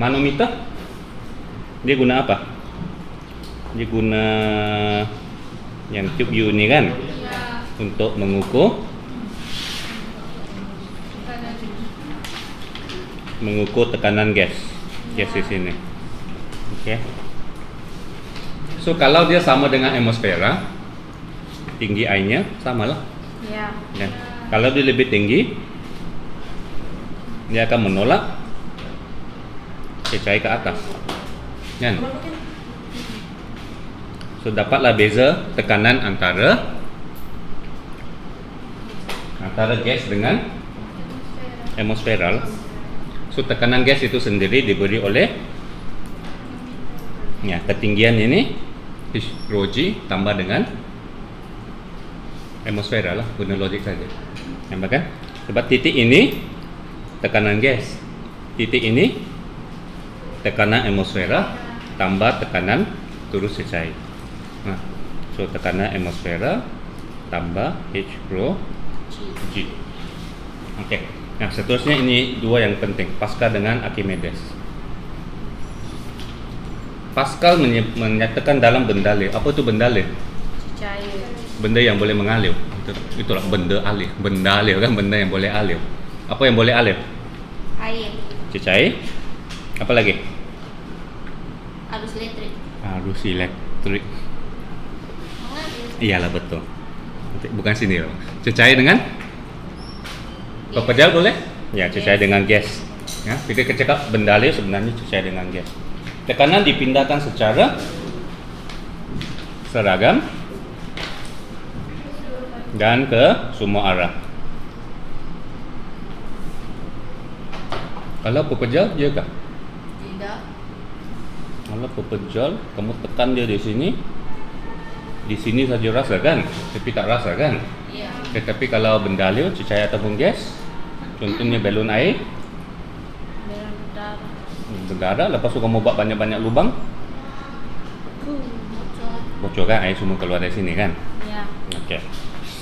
Manometer dia guna apa? Dia guna yang tube U ni kan, untuk mengukur tekanan gas di sini. Okey. So kalau dia sama dengan atmosfera, tinggi airnya samalah. Ya. Dan kalau dia lebih tinggi, dia akan menolak cecair ke atas. Kan? So dapatlah beza tekanan antara gas dengan atmosfera. So tekanan gas itu sendiri diberi oleh ketinggian ini rho G tambah dengan atmosfera lah, guna logik saja. Nampak kan? Sebab titik ini tekanan gas, titik ini tekanan atmosfera tambah tekanan turus cecair. So tekanan atmosfera tambah H rho G. Okey. Nah, seterusnya ini dua yang penting, Pascal dengan Archimedes. Pascal menyatakan dalam benda-alir. Apa itu benda-alir? Cecair. Benda yang boleh mengalir. Itulah benda alir. Benda alir kan, benda yang boleh alir. Apa yang boleh alir? Air. Cecair. Apa lagi? Arus elektrik. Arus elektrik. Mengalir. Iyalah betul. Bukan sini loh. Cecair dengan pepejal boleh? Ya, cecair dengan gas. Ya, kita cakap benda alir sebenarnya cecair dengan gas. Tekanan dipindahkan secara seragam dan ke semua arah. Kalau pepejal, ya kah? Tidak. Kalau pepejal, kamu tekan dia di sini saja rasa kan? Tapi tak rasa kan? Iya. Tetapi kalau benda alir, cecair ataupun gas, contohnya balon air, berdarah, lepas tu kamu buat banyak-banyak lubang, bocor kan, air semua keluar dari sini kan? Ya. Okey.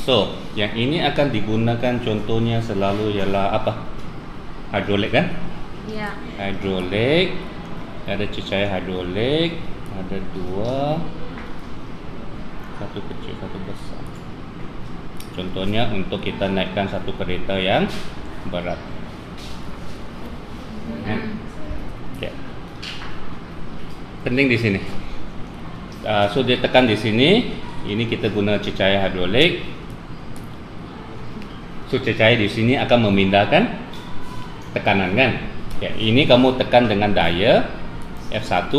So, yang ini akan digunakan contohnya selalu ialah apa? Hidrolik kan? Ya. Hidrolik, ada cecair hidrolik, ada dua, satu kecil, satu besar. Contohnya untuk kita naikkan satu kereta yang berat. Okay. Penting di sini. So dia tekan di sini. Ini kita guna cecair hidrolik. So cecair di sini akan memindahkan tekanan kan. Okay. Ini kamu tekan dengan daya F1,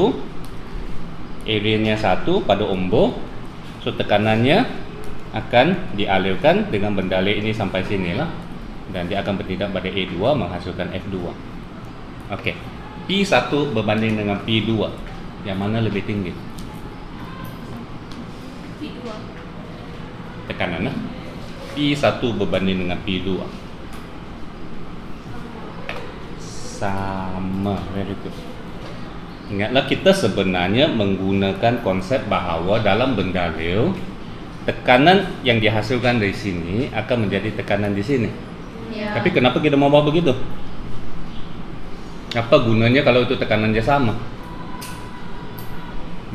area-nya 1 pada ombor. So tekanannya akan dialirkan dengan benda alir ini sampai sini lah, dan dia akan bertindak pada A2 menghasilkan F2. Okey. P1 berbanding dengan P2, yang mana lebih tinggi? P2. Tekanan lah. P1 berbanding dengan P2. Sama, very good. Ingatlah, kita sebenarnya menggunakan konsep bahawa dalam benda alir, tekanan yang dihasilkan dari sini akan menjadi tekanan di sini. Ya. Tapi kenapa kita mau buat begitu? Apa gunanya kalau itu tekanannya sama?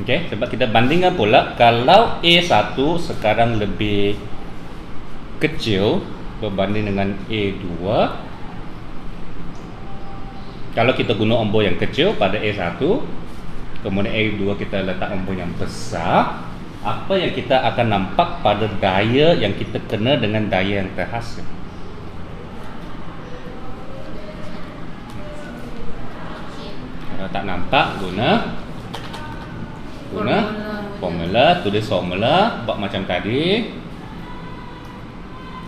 Okey, sebab kita bandingkan pula, kalau A1 sekarang lebih kecil berbanding dengan A2, kalau kita guna ombor yang kecil pada A1, kemudian A2 kita letak ombor yang besar, apa yang kita akan nampak pada daya yang kita kena dengan daya yang terhasil? Kalau tak nampak, guna formula, tulis formula, buat macam tadi.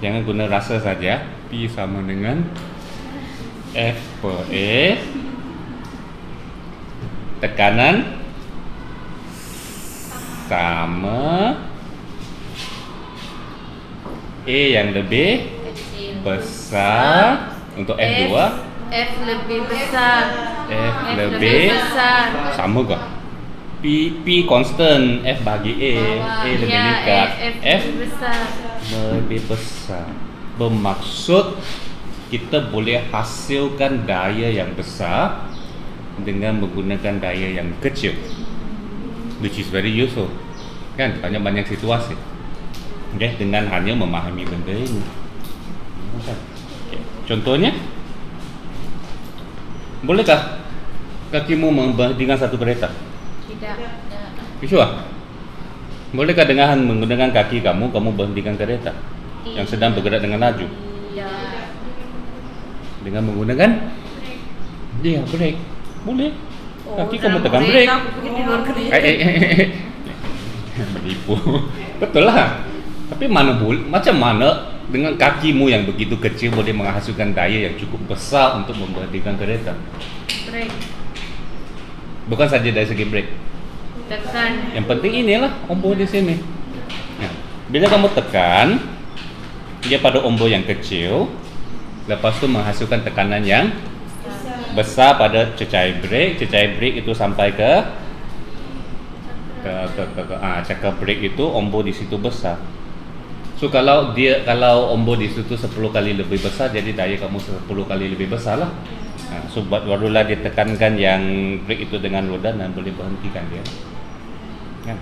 Jangan guna rasa saja. P sama dengan F per A, tekanan sama A yang lebih Kecil. besar untuk F2. F lebih besar. F lebih besar. sama ke? P constant, F bagi A lebih meningkat, F lebih besar. lebih besar. Bermaksud kita boleh hasilkan daya yang besar dengan menggunakan daya yang kecil, which is very useful, kan? Banyak situasi, okay? Dengan hanya memahami benda ini, okay. Contohnya, bolehkah kakimu menghentikan satu kereta? Tidak. Sure. Bolehkah dengan menggunakan kaki kamu berhentikan kereta yang sedang bergerak dengan laju? Tidak. Dengan menggunakan brake. Boleh. Kaki kamu tekan brake, brake. aku pergi di luar kereta. Menipu. Betul lah. Tapi macam mana dengan kakimu yang begitu kecil boleh menghasilkan daya yang cukup besar untuk memberhentikan kereta? Brake. Bukan saja dari segi brake. Tekan. Yang penting inilah ombo di sini. Nah, bila kamu tekan dia pada ombo yang kecil, lepas tu menghasilkan tekanan yang besar pada cecair brake. Cecair brake itu sampai ke cakar brake itu ombo di situ besar. So kalau ombo di situ 10 kali lebih besar, jadi daya kamu 10 kali lebih besar lah. So barulah ditekankan yang brake itu dengan roda dan boleh berhentikan dia. Kan?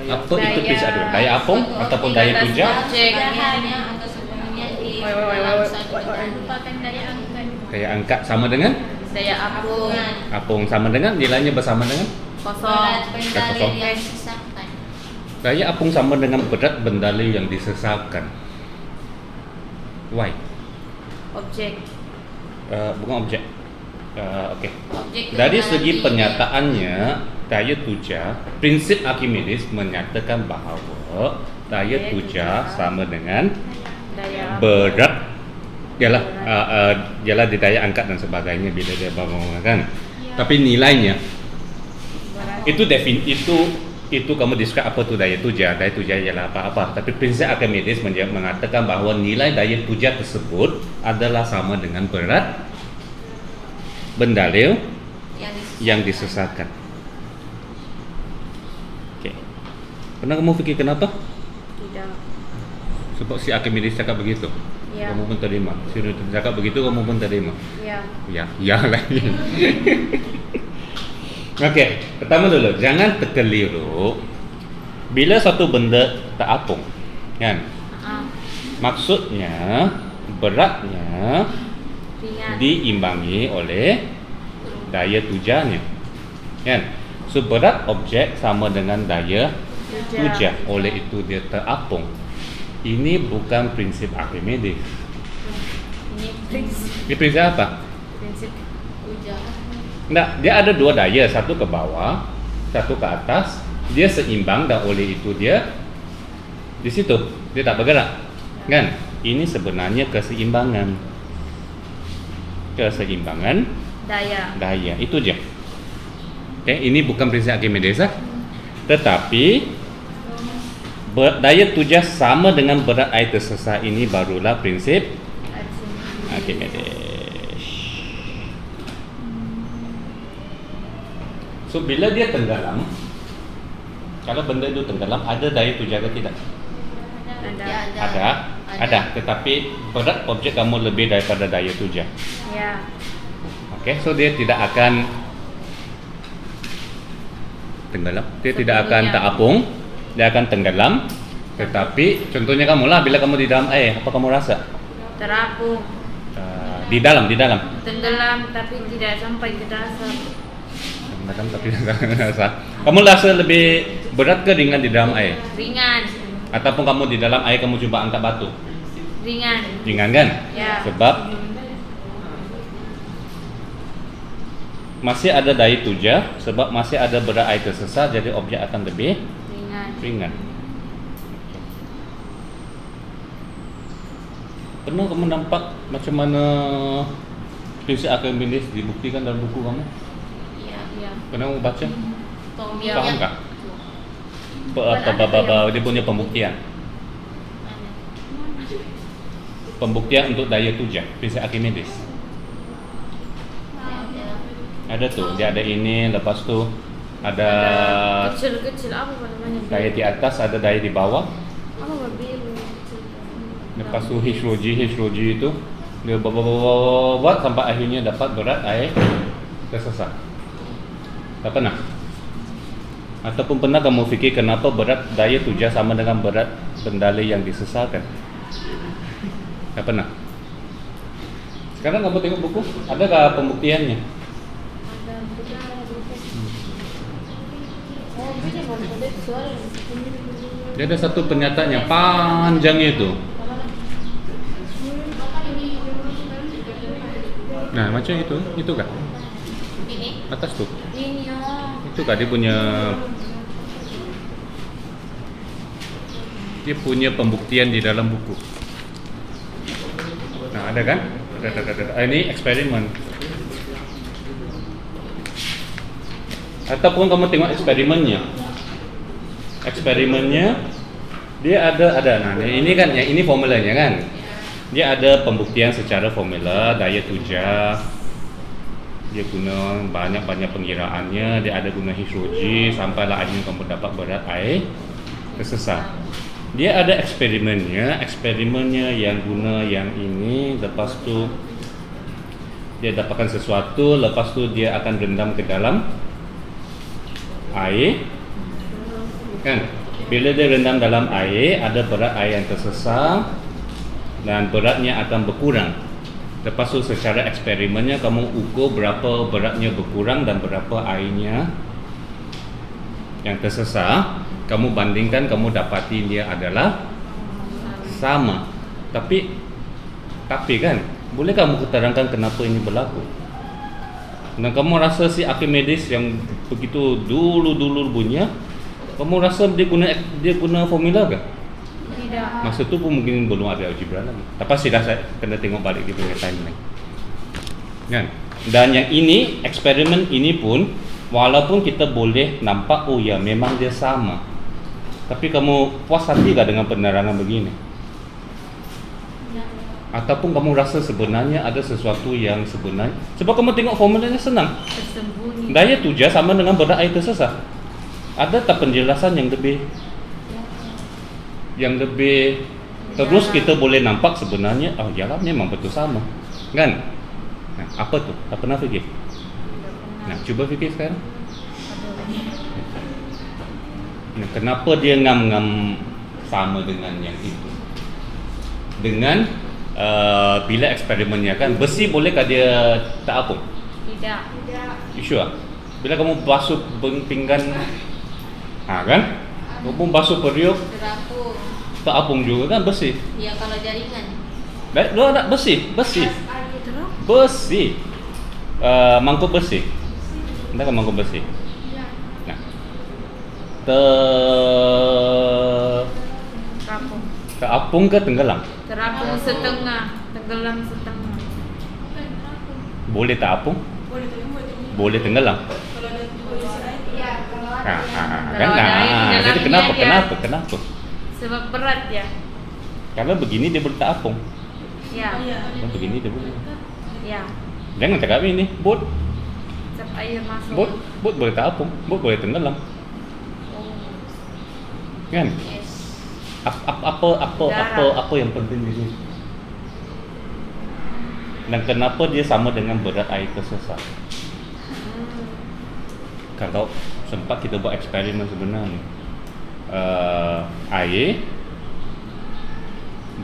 Apa itu prinsip adu? Daya apung ataupun daya puja? Daya angkat sama dengan? Daya apung. Apung sama dengan? Nilainya bersama dengan? Kosong. Daya apung sama dengan berat bendali yang disesatkan. Why? Objek. Bukan objek. Okey. Dari segi pernyataannya, daya tuja, prinsip Archimedes menyatakan bahawa daya tuja sama dengan Daya berat ialah di daya angkat dan sebagainya bila dia bangun kan. Tapi nilainya itu kamu describe apa tu daya tuja. Daya tuja ialah apa-apa. Tapi prinsip Archimedes mengatakan bahawa nilai daya tuja tersebut adalah sama dengan berat bendalil yang disesatkan. Okey. Pernah kamu fikir kenapa? Tidak. Sebab si Archimedes cakap begitu. Ya. Kamu pun terima. Si Newton cakap begitu, kamu pun terima. Ya. Ya lagi. Okey, pertama dulu, jangan terkeliru bila satu benda terapung, kan? Maksudnya beratnya Ringan. diimbangi oleh daya tujanya, kan? So berat objek sama dengan daya tuja, oleh itu dia terapung. Ini bukan prinsip Archimedes. Ini prinsip apa? Prinsip uja. Nah, dia ada dua daya, satu ke bawah, satu ke atas. Dia seimbang dan oleh itu dia di situ, dia tak bergerak, kan? Ini sebenarnya keseimbangan daya, itu je. Okay, ini bukan prinsip Archimedes lah. Tetapi daya tuja sama dengan berat air tersesat, ini barulah prinsip Archimedes. So bila dia tenggelam, kalau benda itu tenggelam, ada daya tuja ke tidak? Ada. Tetapi berat objek kamu lebih daripada daya tuja. Ya. Okay, so dia tidak akan tenggelam, dia tidak akan terapung, dia akan tenggelam. Tetapi contohnya kamu lah, bila kamu di dalam air, apa kamu rasa? Terapung. Di dalam. Tenggelam tapi tidak sampai ke dasar. Tenggelam tapi tidak sampai ke dasar. Kamu rasa lebih berat ke ringan di dalam air? Ringan. Ataupun kamu di dalam air kamu cuba angkat batu? Ringan kan? Ya. Sebab masih ada daya tuja, sebab masih ada berat air tersesat, jadi objek akan lebih ringan. Pernah kamu nampak macam mana prinsip Archimedes dibuktikan dalam buku kamu? Ya. Pernah kamu baca? Ya. Faham tak? Dia punya pembuktian. Pembuktian untuk daya tuja, prinsip Archimedes. Ada tuh, dia ada ini, lepas tu ada kecil apa namanya? daya di atas, ada daya di bawah. Apa biru? Lepas tu H rho G itu Dia buat sampai akhirnya dapat berat air tersesat. Tak pernah? Ataupun pernah kamu fikir kenapa berat daya tuja sama dengan berat bendali yang disesalkan? Tak pernah? Sekarang kamu tengok buku, adakah pembuktiannya? Ada buku. Oh, ini mau ada soal. Dia ada satu pernyataan yang panjang itu. Nah, macam itu kan? Ini. Atas tuh. Ini Itu kan dia punya pembuktian di dalam buku. Nah, ada kan? Ada. Ini eksperimen. Ataupun kamu tengok eksperimennya dia ada. Nah, ini kan yang ini formulanya kan. Dia ada pembuktian secara formula daya tuja. Dia guna banyak pengiraannya, dia ada guna hidrogi sampailah akhirnya kamu dapat berat air tersesat. Dia ada eksperimennya yang guna yang ini, lepas tu dia dapatkan sesuatu, lepas tu dia akan rendam ke dalam air. Kan? Bila dia rendam dalam air, ada berat air yang tersesat dan beratnya akan berkurang. Lepas tu secara eksperimennya kamu ukur berapa beratnya berkurang dan berapa airnya yang tersesat. Kamu bandingkan, kamu dapati dia adalah sama. Tapi kan, boleh kamu terangkan kenapa ini berlaku? Dan kamu rasa si Archimedes yang begitu dulu punya, kamu rasa dia guna formula ke? tidak. Masa tu pun mungkin belum ada algebra lagi. Tapi sudah saya kena tengok balik dia punya timeline. Kan? Dan yang ini, eksperimen ini pun walaupun kita boleh nampak oh ya memang dia sama. Tapi kamu puas hati tak dengan penerangan begini? Ataupun kamu rasa sebenarnya ada sesuatu yang sebenarnya? Sebab kamu tengok formulanya senang. Tersembunyi. Daya tuja sama dengan berat air tersesat. Ada tak penjelasan yang lebih terus kita boleh nampak sebenarnya oh yalah memang betul sama kan? Nah, apa tu? Tak pernah fikir? Nah, cuba fikir sekarang. Nah, kenapa dia ngam sama dengan yang itu? Dengan bila eksperimennya kan besi bolehkah dia tak apung? Tidak. You sure? Bila kamu basuh pinggan kan? Kamu basuh periuk Terapung. tak apung juga kan besi. Ya kalau jaringan. Lu ada besi. Mangkuk besi. Entah kan mangkuk besi. Nah. Terapung. Terapung ke tenggelam? Terapung setengah, tenggelam setengah. Boleh tak apung? Boleh tenggelam. Kan? Kalau ada air di Jadi dalamnya kenapa? Sebab berat ya. Kalau begini dia boleh tak apung. Ya. Kalau begini dia boleh. Ya. Jangan cakap ini, bot Sebab air masuk. boleh tak apung, bot boleh tenggelam. Oh. Kan? Yes. Apa yang penting di sini? Dan kenapa dia sama dengan berat air tersesat? Kalau sempat kita buat eksperimen sebenarnya air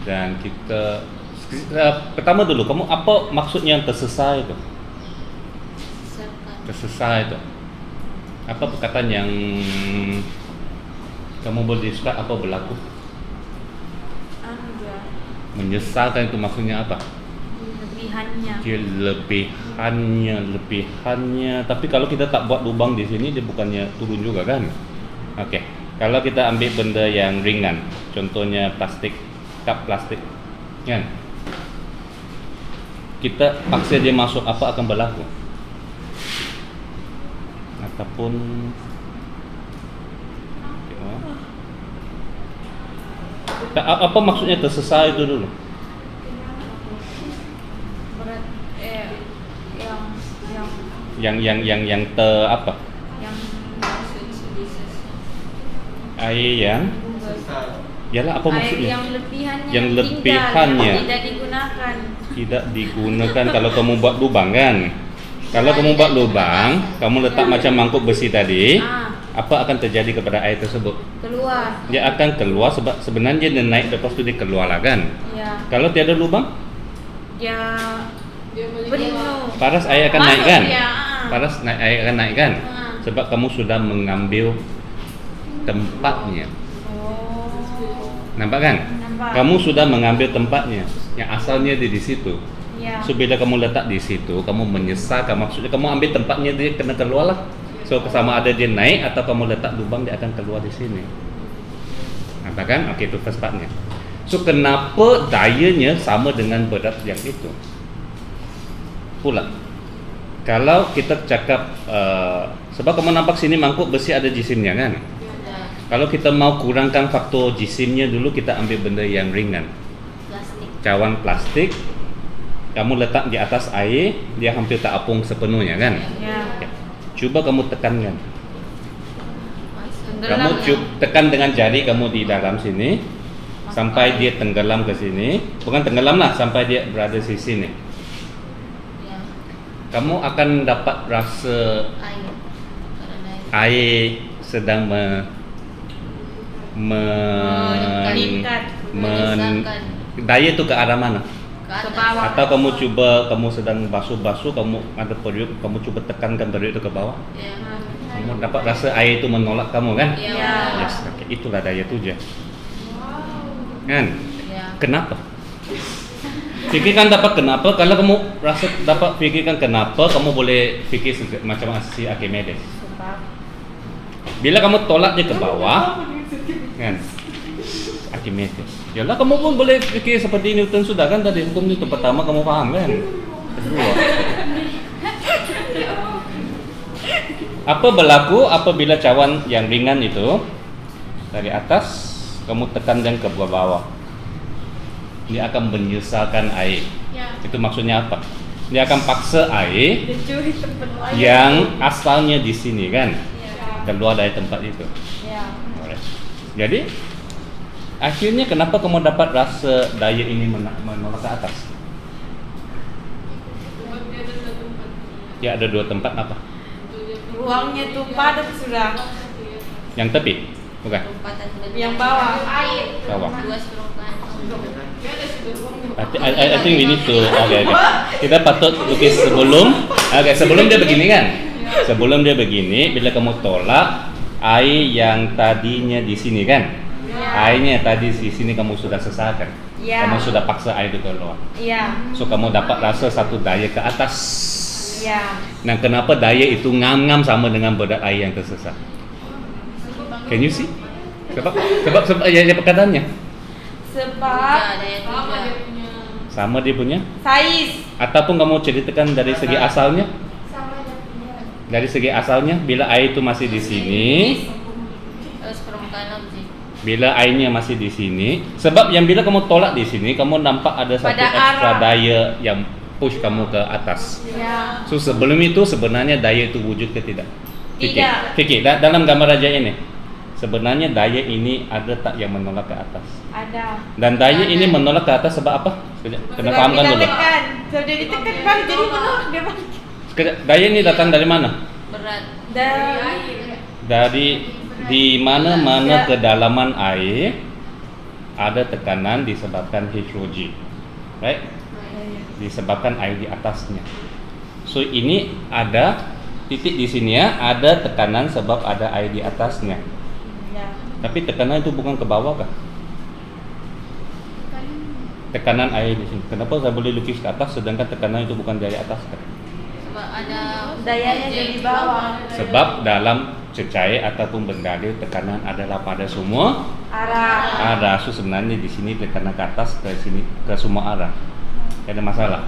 dan kita pertama dulu kamu apa maksudnya tersesat itu? Tersesat itu apa perkataan yang kamu boleh describe apa berlaku? Menyesalkan itu maksudnya apa? Lebihannya. Tapi kalau kita tak buat lubang di sini dia bukannya turun juga kan? Okey. Kalau kita ambil benda yang ringan, contohnya plastik, kap plastik, kan? Kita paksa dia masuk apa akan berlaku? Ataupun apa maksudnya tersesat itu dulu? Berat Yang apa? Air yang yalah apa maksudnya? Yang lebihannya Yang tidak digunakan. tidak digunakan kalau kamu buat lubang kan. Kalau kamu buat lubang, kamu letak macam mangkuk besi tadi, apa akan terjadi kepada air tersebut? Keluar. Dia akan keluar sebab sebenarnya dia naik lepas tu dia keluar lah kan. Ya. Kalau tiada lubang, Dia penuh. paras air akan Masuk naik kan? dia, Paras air akan naik kan? Ah. Sebab kamu sudah mengambil tempatnya. Oh. Nampak kan? Nampak. Kamu sudah mengambil tempatnya. Yang asalnya dia di situ. Ya. So bila kamu letak di situ, kamu menyesalkan, maksudnya kamu ambil tempatnya, dia kena keluar lah. So sama ada dia naik atau kamu letak lubang, dia akan keluar di sini. Nampak kan? Okey, itu first partnya. So kenapa dayanya sama dengan berat yang itu? Pula kalau kita cakap sebab kamu nampak sini mangkuk besi ada jisimnya kan? Kalau kita mau kurangkan faktor jisimnya dulu, kita ambil benda yang ringan. Plastik. Cawan plastik, kamu letak di atas air, dia hampir tak apung sepenuhnya kan? Ya. Cuba kamu tekankan. Kamu Tenggelam. tekan dengan jari kamu di dalam sini sampai dia tenggelam ke sini. Bukan tenggelam lah, sampai dia berada di sini. Kamu akan dapat rasa air sedang Meningkat. daya tu ke arah mana? Ke bawah. Atau kamu sedang basuh-basuh, kamu ada periuk, kamu cuba tekankan periuk itu ke bawah. Kamu dapat rasa air itu menolak kamu kan? Ya. Yes, okay. Itulah daya tuja. Kan? Kenapa? Fikirkan dapat kenapa. Kalau kamu rasa dapat fikirkan kenapa, kamu boleh fikir macam si Archimedes. Sebab. Bila kamu tolak dia ke bawah, kan? Archimedes. Yalah, kamu pun boleh fikir seperti Newton sudah kan tadi. Hukum itu pertama kamu faham kan? Kedua. Apa berlaku apabila cawan yang ringan itu dari atas kamu tekankan ke bawah? Dia akan menyusahkan air. Ya. Itu maksudnya apa? Dia akan paksa air Dia curi tempat lain. yang asalnya di sini kan, Ya. keluar dari tempat itu. Ya. Alright. Jadi akhirnya kenapa kamu dapat rasa daya ini menolak ke atas? Ya, ada dua tempat apa? Ruangnya tuh padat sudah. Yang tepi? Bukan? Yang bawah. Air. Bawah. Dua I think we need to okay. Kita patut lukis sebelum dia begini kan? Sebelum dia begini, bila kamu tolak air yang tadinya di sini kan? Airnya tadi di sini kamu sudah sesahkan. Ya. Kamu sudah paksa air itu keluar. Iya. So kamu dapat rasa satu daya ke atas. Iya. Nah, kenapa daya itu ngam-ngam sama dengan berat air yang tersesat? Can you see? Sebab ya perkataannya Sebab sama dia punya. saiz. Ataupun kamu ceritakan dari segi asalnya. Dari segi asalnya, bila air itu masih di sini, bila airnya masih di sini, sebab yang bila kamu tolak di sini, kamu nampak ada satu Pada ekstra arah. daya yang push kamu ke atas. Ya. So sebelum itu sebenarnya daya itu wujud ke tidak? Tidak. Fikir dalam gambar raja ini. Sebenarnya daya ini ada tak yang menolak ke atas? Ada. Dan daya ini menolak ke atas sebab apa? Kena Sebab fahamkan kita dulu. tekan. So dia ditekan balik jadi menolak dia balik. Sekejap, daya ini datang dari mana? Dari di mana-mana kedalaman air ada tekanan disebabkan hidrogen, right? Disebabkan air di atasnya. So ini ada titik di sini ya, ada tekanan sebab ada air di atasnya. Ya. Tapi tekanan itu bukan ke bawah kah? Tekanan air di sini. Kenapa saya boleh lukis ke atas sedangkan tekanan itu bukan dari atas kah? Dayanya dari bawah. Sebab dalam cecair ataupun benda dia tekanan adalah pada semua Arah. So sebenarnya di sini tekanan ke atas ke sini ke semua arah. Tak ada masalah.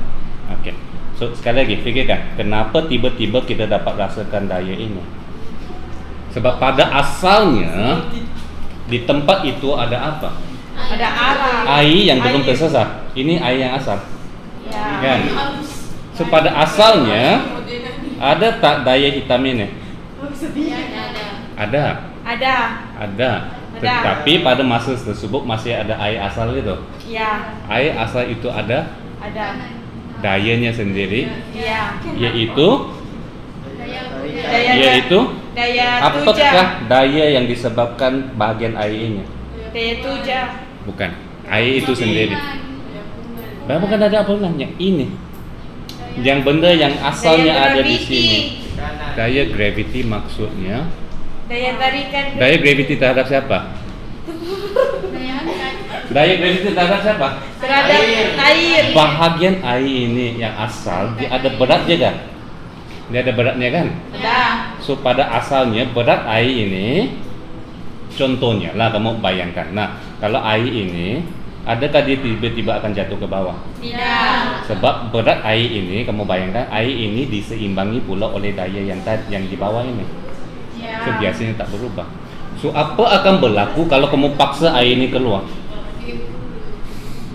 Okey. So sekali lagi fikirkan, kenapa tiba-tiba kita dapat rasakan daya ini? Sebab pada asalnya di tempat itu ada apa? Ada arah. Air yang belum tersesat. Ini air yang asal. Ya. Kan? So pada asalnya ada tak daya hitam ini? Ada. Ada. Tetapi pada masa tersebut masih ada air asal itu. Ya. Air asal itu ada. dayanya sendiri, Ya. yaitu Daya daya tuja. apakah daya yang disebabkan bagian air ini? Daya tuja. Bukan, air itu sendiri. Bukan ada apa yang ini. Yang benda yang asalnya Daya ada di graviti. sini. Daya gravity maksudnya. Daya tarikan. Daya gravity terhadap siapa? Daya gravity terhadap siapa? Terhadap air. Bahagian air ini yang asal dia ada berat juga. Dia ada beratnya kan? Ada. So pada asalnya berat air ini, contohnya lah kamu bayangkan. Nah, kalau air ini, adakah dia tiba-tiba akan jatuh ke bawah? Tidak. Sebab berat air ini, kamu bayangkan air ini diseimbangi pula oleh daya yang di bawah ini. Ya. So biasanya tak berubah. So apa akan berlaku kalau kamu paksa air ini keluar?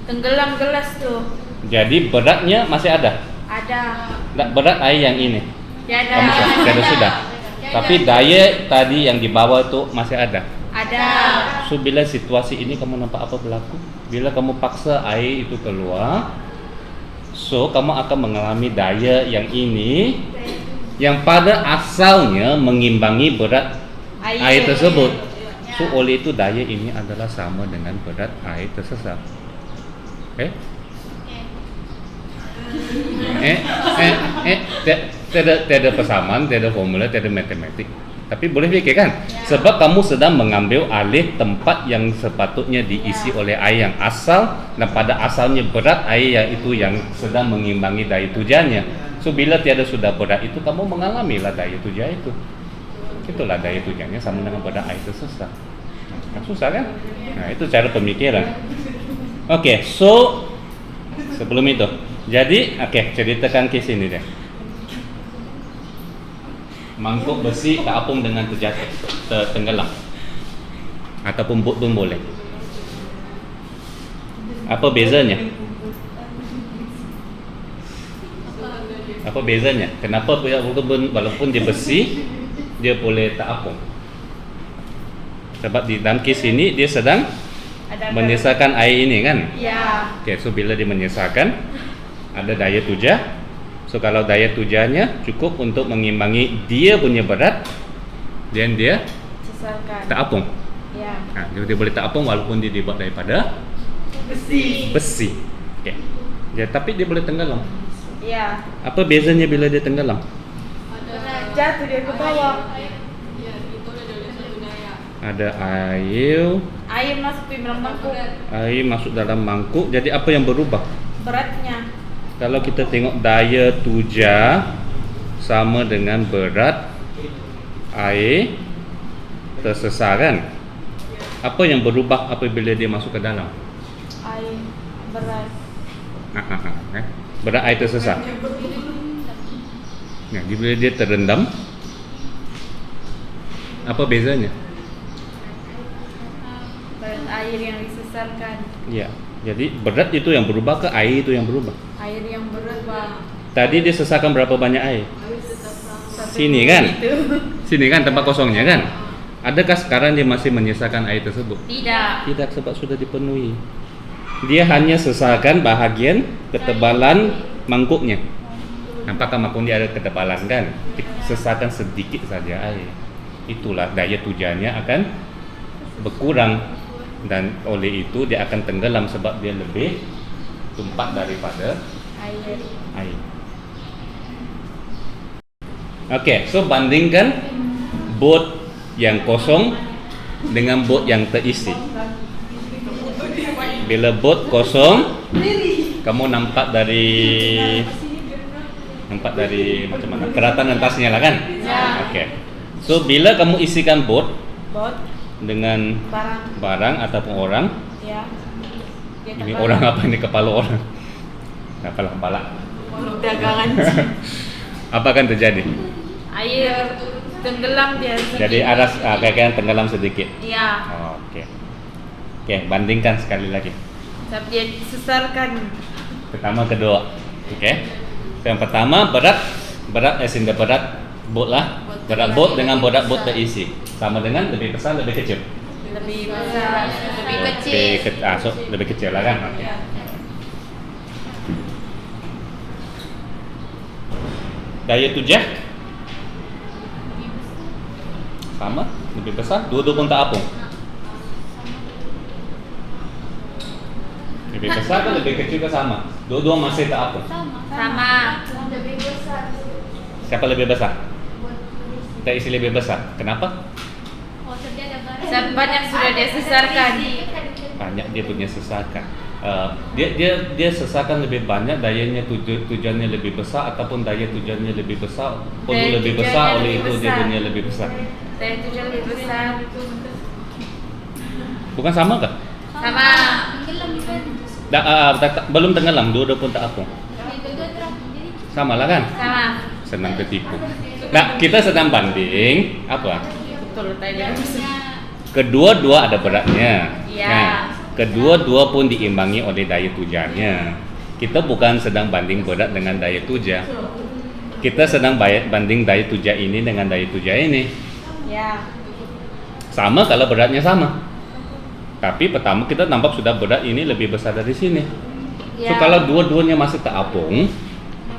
Tenggelam gelas tuh. Jadi beratnya masih ada. Ada. Tak berat air yang ini. Tiada. Kamu sudah. Tapi daya tadi yang di bawah itu masih ada. Ada. So bila situasi ini kamu nampak apa berlaku? Bila kamu paksa air itu keluar, so kamu akan mengalami daya yang ini yang pada asalnya mengimbangi berat air tersebut. So oleh itu daya ini adalah sama dengan berat air tersesat. Tiada persamaan, tiada formula, tiada matematik. Tapi boleh fikir kan? Sebab kamu sedang mengambil alih tempat yang sepatutnya diisi oleh air yang asal, dan pada asalnya berat air yang itu yang sedang mengimbangi daya tujanya. So bila tiada sudah berat itu, kamu mengalamilah daya tuja itu. Itulah daya tujanya sama dengan berat air tersesat. Susah kan? Nah itu cara pemikiran. Oke, so sebelum itu, jadi ceritakan kes ini deh. Mangkuk besi terapung dengan terjatuh, tenggelam, ataupun bot pun boleh. Apa bezanya? Apa bezanya? Kenapa walaupun dia besi, dia boleh terapung? Sebab di dalam kes ini dia sedang menyisakan air ini kan? Ya. So bila dia menyisakan, ada daya tuja. So kalau daya tujanya cukup untuk mengimbangi dia punya berat, dan dia Sesarkan. terapung. Ya. Dia boleh terapung walaupun dia dibuat daripada besi. Ya, tapi dia boleh tenggelam. Ya. Apa bezanya bila dia tenggelam? Jatuh dia ke bawah. Ada air Masuk di dalam mangkuk. Air masuk dalam mangkuk. Jadi apa yang berubah? Beratnya. Kalau kita tengok daya tuja sama dengan berat air tersesat kan? Apa yang berubah apabila dia masuk ke dalam? Air berat. Berat air tersesat. Nah, bila dia terendam, apa bezanya? Berat air yang disesarkan. Ya, jadi berat itu yang berubah ke air itu yang berubah? Air yang berat, Bang. Tadi dia sesarkan berapa banyak air? Satu Sini kan? itu. Sini kan tempat kosongnya kan? Adakah sekarang dia masih menyisakan air tersebut? Tidak. Tidak, sebab sudah dipenuhi. Dia hanya sesarkan bahagian ketebalan mangkuknya. Nampakkan mangkuk dia ada ketebalan kan? Sesarkan sedikit saja air. Itulah daya tujanya akan berkurang, dan oleh itu dia akan tenggelam sebab dia lebih tumpat daripada air. Oke, so bandingkan bot yang kosong dengan bot yang terisi. Bila bot kosong, kamu nampak dari macam mana? Keratan atasnya lah kan? Ya. Oke. So bila kamu isikan bot Bot. dengan barang ataupun orang, Ya. ini orang apa ini, kepala orang? Kepala. Dagangan. Apa akan terjadi? Air tenggelam dia sedikit. Jadi kayak tenggelam sedikit. Ya. Oke, bandingkan sekali lagi. Tapi dia sesarkan. Pertama, kedua. Oke. Yang pertama berat bot lah. Berat bot dengan berat bot terisi. Sama dengan lebih besar, lebih kecil. Lebih besar, lebih kecil. Lebih kecil lah kan. Okay. Daya tujah sama, lebih besar. Dua-dua pun tak apung. Lebih besar ke lebih kecil ke sama? Dua-dua masih tak apung. Sama. Lebih besar. Siapa lebih besar? Kita isi lebih besar. Kenapa? Oh, dia ada barang. Sebab yang sudah dia sesarkan. Banyak dia punya sesakan. Dia sesakan lebih banyak, dayanya tujuannya lebih besar, ataupun daya tujuannya lebih besar, perlu Daya lebih tujuannya besar, oleh lebih itu dia besar. punya lebih besar. Daya tujuan lebih besar. Bukan sama kah? Sama. Tenggelam kan. Belum tenggelam, dua-dua pun tak apung. Dua-dua terapung jadi. Sama lah kan? Sama. Senang tertipu. Nah, kita sedang banding apa? Betul tadi. Kedua-dua ada beratnya. Iya. Nah, kedua-dua pun diimbangi oleh daya tujanya. Kita bukan sedang banding berat dengan daya tuja. Kita sedang banding daya tuja ini dengan daya tuja ini. Ya. Sama kalau beratnya sama. Tapi pertama kita nampak sudah berat ini lebih besar dari sini. So Ya. kalau dua-duanya masih tak apung,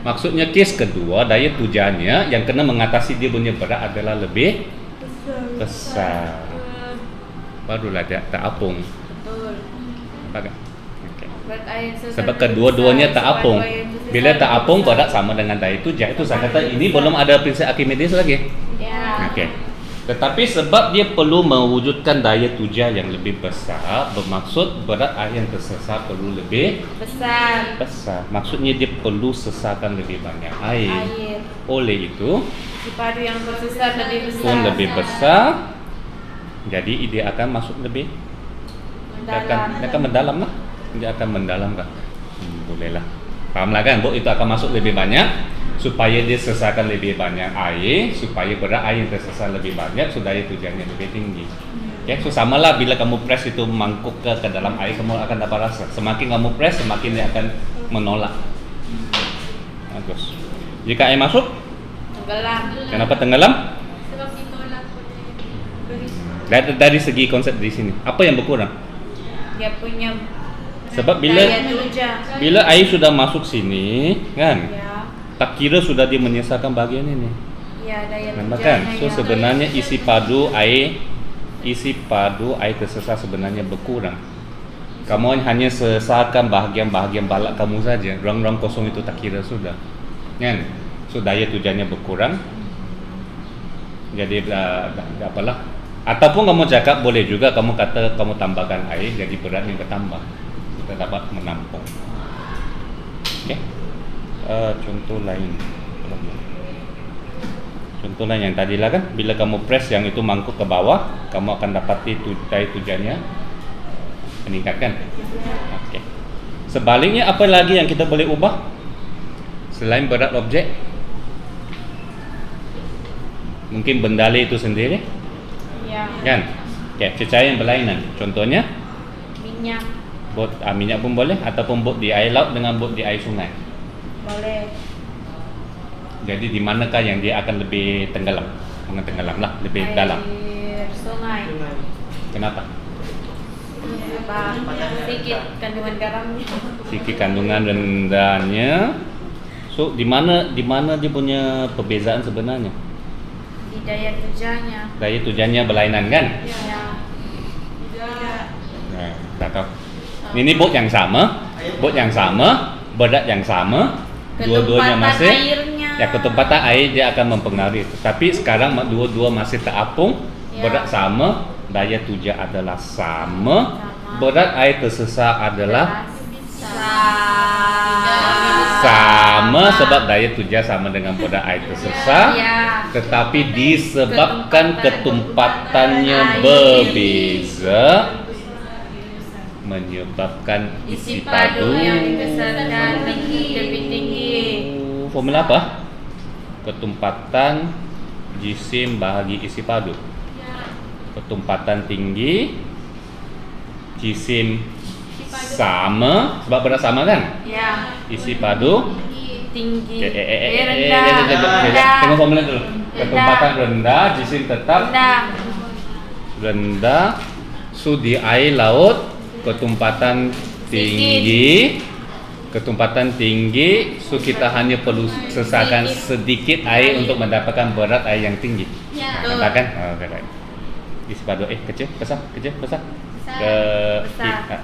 maksudnya case kedua daya tujanya yang kena mengatasi dia punya berat adalah lebih besar. Barulah dia tak apung. Betul. Apa kan? Okay. Berat air sesar Sebab lebih kedua-duanya besar, tak sebab apung. air sesar Bila tak lebih apung besar. berat sama dengan daya tuja. Itu saya kata ini belum ada prinsip Archimedes lagi. Ya. Okey. Tetapi sebab dia perlu mewujudkan daya tuja yang lebih besar, bermaksud berat air yang tersesar perlu lebih Besar. besar. Maksudnya dia perlu sesarkan lebih banyak air. Air. Oleh itu Si padu yang tersesar lebih besar. pun lebih besar. Jadi dia akan masuk lebih. Dia akan mendalam lah. Dia akan mendalam kan. Bolehlah. Fahamlah kan? Bu, itu akan masuk lebih banyak supaya dia sesarkan lebih banyak air, supaya berat air yang tersesar lebih banyak, so daya tujuannya lebih tinggi. Okay? So samalah bila kamu press itu mangkuk ke dalam air, kamu akan dapat rasa. Semakin kamu press, semakin dia akan menolak. Bagus. Jika air masuk, Tenggelam. kenapa tenggelam? Sebab ditolak oleh Dari segi konsep di sini, apa yang berkurang? Dia punya Sebab bila daya tuja. bila air sudah masuk sini, kan? Ya. Tak kira sudah dia menyesarkan bahagian ini. Ya, daya Nampak tujanya kan? So yang- sebenarnya isi padu air tersesar sebenarnya berkurang. Kamu hanya sesarkan bahagian-bahagian balak kamu saja. Ruang-ruang kosong itu tak kira sudah. Kan? So daya tujuannya berkurang. Jadi apalah. Ataupun kamu cakap boleh juga kamu kata kamu tambahkan air jadi beratnya bertambah. Kita dapat menampung. Okey. Contoh lain. Contoh lain yang tadilah kan, bila kamu press yang itu mangkuk ke bawah, kamu akan dapati daya tujuannya meningkatkan. Okey. Sebaliknya apa lagi yang kita boleh ubah selain berat objek? Mungkin bendali itu sendiri, Ya. kan? Okey, cecair yang berlainan. Contohnya Minyak. bot minyak pun boleh, ataupun bot di air laut dengan bot di air sungai. Boleh. Jadi di manakah yang dia akan lebih tenggelam? Bukan tenggelam lah, lebih dalam. Air sungai. Kenapa? Sebab sedikit kandungan garamnya. Sikit kandungan rendahnya. So di mana dia punya perbezaan sebenarnya? Di daya tujanya. Daya tujuannya berlainan kan? Ya. Nah, tak tahu. Ini bot yang sama, berat yang sama, dua-duanya Ketempatan masih. airnya. Ya, ketempatan air dia akan mempengaruhi. Tapi sekarang dua-dua masih tak apung, Ya. berat sama, daya tuja adalah sama, Sama. berat air tersesar adalah sama sebab daya tuja sama dengan berat air tersesar. Ya. Tetapi disebabkan ketumpatannya Air. berbeza, menyebabkan Isi padu yang dibesarkan lebih tinggi. Formula apa? Ketumpatan jisim bahagi isi padu. Ketumpatan tinggi, jisim sama, sebab berat sama kan? Ya. Isi padu Tinggi. rendah. Tengok formula dulu. Ketumpatan rendah, jisim tetap Rendah. rendah. So di air laut ketumpatan tinggi, Ketumpatan tinggi, so kita hanya perlu sesakan sedikit air untuk mendapatkan berat air yang tinggi. Ya. Katakan, right. Isi padu kecil, besar, kecil, besar.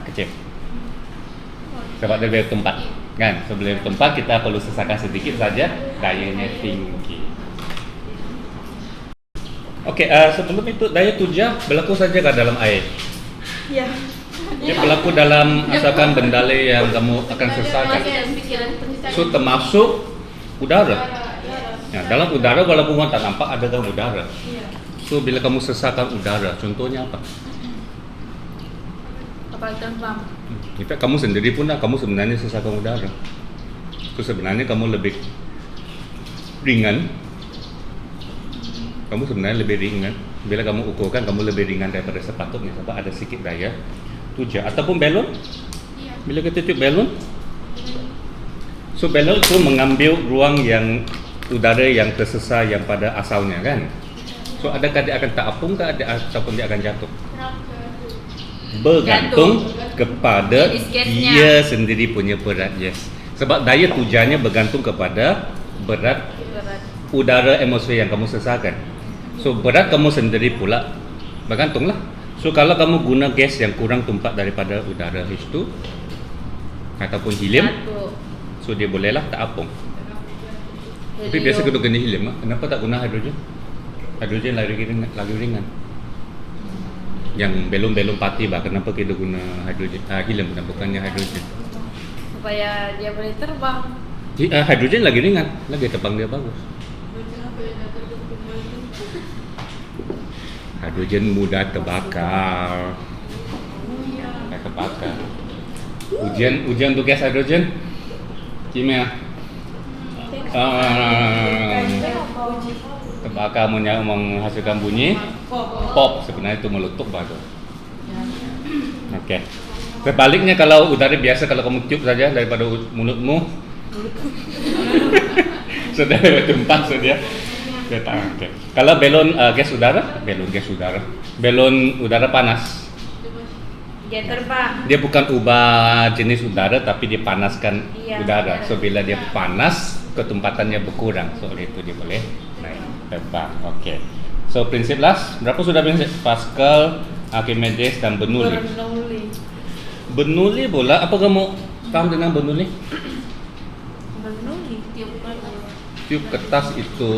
Kecil. Sebab dia lebih tempat, kan? Sebelum tempat kita perlu sesakan sedikit saja, dayanya tinggi. Okey, sebelum itu daya tuja berlaku saja dalam air. Ya. Dia berlaku dalam asalkan benda yang kamu akan sesakan. So termasuk udara. Ya, dalam udara walaupun orang tak nampak ada dalam udara. So bila kamu sesakan udara, contohnya apa? Kapal terbang. In fact, kamu sendiri pun kamu sebenarnya sesakan udara. So sebenarnya kamu lebih ringan. Kamu sebenarnya lebih ringan. Bila kamu ukurkan, kamu lebih ringan daripada sepatutnya sebab ada sedikit daya tuja. Ataupun balon. Iya. Bila kita tiup balon, so balon itu mengambil ruang yang udara yang tersesa yang pada asalnya, kan? So adakah dia akan terapung ke ataupun dia akan jatuh? Bergantung kepada dia sendiri punya berat, yes. Sebab daya tujanya bergantung kepada berat udara atmosfer yang kamu sesakan. So berat kamu sendiri pula bergantunglah. So kalau kamu guna gas yang kurang tumpat daripada udara H2 ataupun helium, so dia bolehlah terapung. Tapi biasa kita guna helium, kenapa tak guna hidrogen? Hidrogen lagi ringan. Yang belon-belon parti bah, kenapa kita guna hidrogen? Helium dan bukannya hidrogen. Supaya dia boleh terbang. Hidrogen lagi ringan, lagi terbang dia bagus. Hidrogen mudah terbakar. Terbakar. Ujian untuk gas hidrogen. Kimia. Terbakar menghasilkan bunyi pop, sebenarnya itu meletup batu. Okey. Sebaliknya kalau udara biasa, kalau kamu tiup saja daripada mulutmu sudah tempat saja. Okay. Kalau belon gas udara, belon udara panas, Dia terbang. dia bukan ubah jenis udara tapi dia panaskan udara. So bila dia panas, ketumpatannya berkurang. So oleh itu dia boleh naik terbang. Okey. So prinsip last, berapa sudah prinsip? Pascal, Archimedes dan Bernoulli. Bernoulli pula, apa kamu paham dengan Bernoulli? Bernoulli Tiup kertas itu.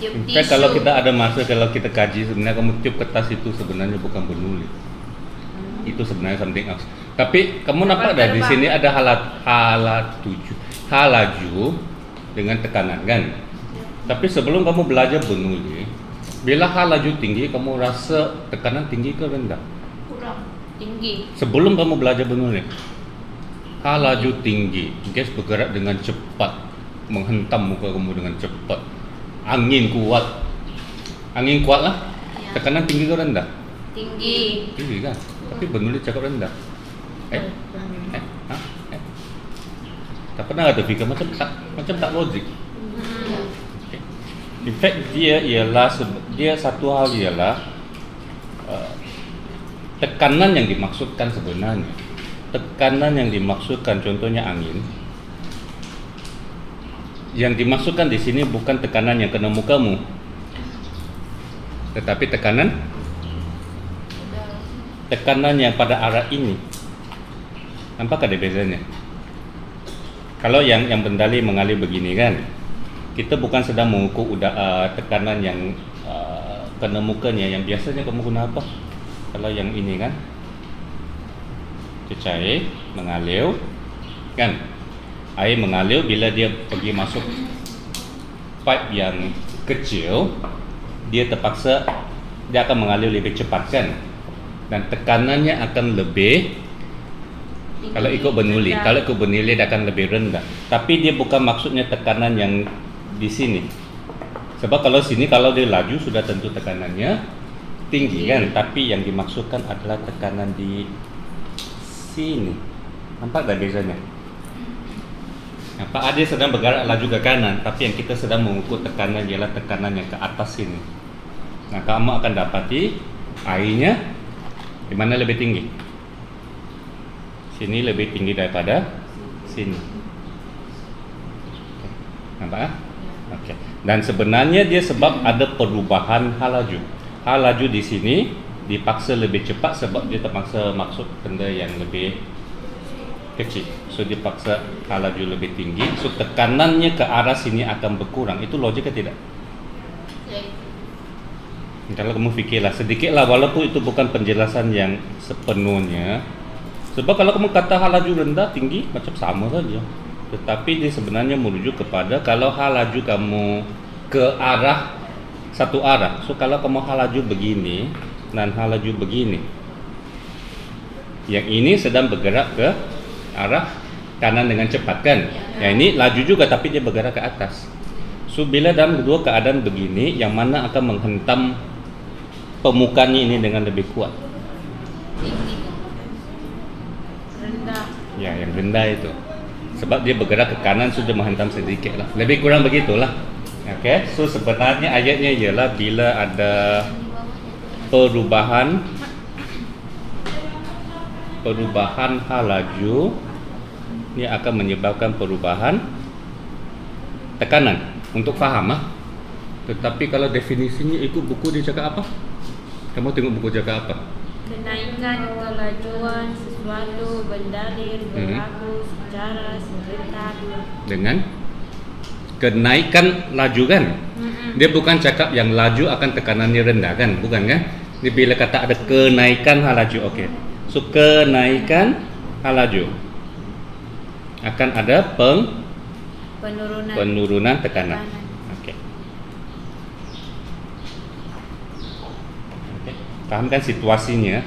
tiup In fact, tisu. kalau kita ada masa, kalau kita kaji sebenarnya kamu tiup kertas itu sebenarnya bukan Bernoulli. Itu sebenarnya something else. Tapi kamu nampak dah di sini ada halaju dengan tekanan, kan? Tapi sebelum kamu belajar Bernoulli, bila halaju tinggi, kamu rasa tekanan tinggi ke rendah? Tinggi. Sebelum kamu belajar Bernoulli, halaju tinggi, gas bergerak dengan cepat, menghentam muka kamu dengan cepat. Angin kuat lah. Tekanan tinggi ke rendah? Tinggi. Tinggi kan? Tapi Bernoulli cakap rendah. Tak pernah ada fikir macam tak logik. Okay. In fact dia satu hal ialah tekanan yang dimaksudkan sebenarnya. Tekanan yang dimaksudkan contohnya angin. Yang dimaksudkan di sini bukan tekanan yang kena mukamu, tetapi tekanan yang pada arah ini. Nampak ada bezanya? Kalau yang bendali mengalir begini, kan, kita bukan sedang mengukur tekanan yang kena mukanya. Yang biasanya kamu guna apa? Kalau yang ini, kan, cecair mengalir, kan, air mengalir bila dia pergi masuk pipe yang kecil, dia terpaksa dia akan mengalir lebih cepat, kan, dan tekanannya akan lebih tinggi. Kalau ikut Bernoulli dia akan lebih rendah. Tapi dia bukan maksudnya tekanan yang di sini. Sebab kalau sini, kalau dia laju sudah tentu tekanannya tinggi, kan. Tapi yang dimaksudkan adalah tekanan di sini. Nampak tak bezanya? Nampak dia sedang bergerak laju ke kanan, tapi yang kita sedang mengukur tekanan ialah tekanan yang ke atas sini. Nah, kamu akan dapati airnya di mana lebih tinggi? Sini lebih tinggi daripada sini. Nampak ah? Okey. Dan sebenarnya dia sebab ada perubahan hal laju. Hal laju di sini dipaksa lebih cepat sebab dia terpaksa maksud benda yang lebih kecil. So dia paksa hal laju lebih tinggi. So tekanannya ke arah sini akan berkurang. Itu logik ke tidak? Kalau kamu fikirlah sedikitlah, walaupun itu bukan penjelasan yang sepenuhnya. Sebab kalau kamu kata hal laju rendah tinggi macam sama saja. Tetapi dia sebenarnya merujuk kepada kalau hal laju kamu ke arah satu arah. So kalau kamu hal laju begini dan hal laju begini, yang ini sedang bergerak ke arah kanan dengan cepat kan? Yang ini laju juga tapi dia bergerak ke atas. So bila dalam kedua keadaan begini, yang mana akan menghentam permukaannya ini dengan lebih kuat? Rendah. Ya, yang rendah itu. Sebab dia bergerak ke kanan sudah menghentam sedikit lah. Lebih kurang begitulah. Okay. So sebenarnya ayatnya ialah bila ada perubahan hal laju, ia akan menyebabkan perubahan tekanan. Untuk faham ah. Tetapi kalau definisinya ikut buku dia cakap apa? Kamu tengok buku cakap apa? Kenaikan kelajuan sesuatu berdalih berlaku secara serentak Dengan kenaikan laju kan? Dia bukan cakap yang laju akan tekanannya rendah kan? Bukan kan? Dia bila kata ada kenaikan hal laju, okey. So kenaikan hal laju akan ada penurunan tekanan. Okey. Okey. Fahamkan situasinya.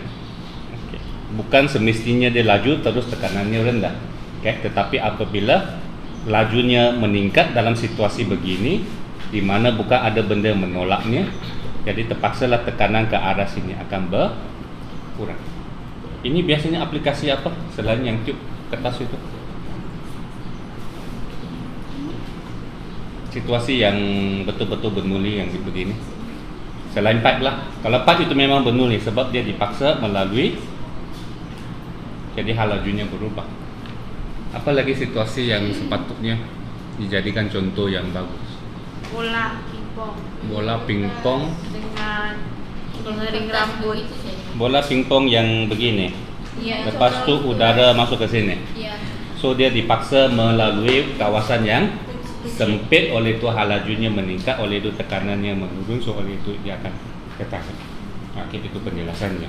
Okey. Bukan semestinya dia laju terus tekanannya rendah. Okey, tetapi apabila lajunya meningkat dalam situasi begini di mana bukan ada benda yang menolaknya, jadi terpaksalah tekanan ke arah sini akan berkurang. Ini biasanya aplikasi apa selain yang tube kertas itu? Situasi yang betul-betul bernuli yang begini. Selain pipe lah. Kalau pipe itu memang bernuli sebab dia dipaksa melalui, jadi hal lajunya berubah. Apa lagi situasi yang sepatutnya dijadikan contoh yang bagus? bola pingpong Bola pingpong. dengan pengering rambut. Bola pingpong yang begini. Ya, Lepas tu udara masuk ke sini. Ya. So dia dipaksa melalui kawasan yang sempit, oleh itu hal lajunya meningkat, oleh itu tekanannya menurun, so oleh itu dia akan ketahan. Okey, itu penjelasannya.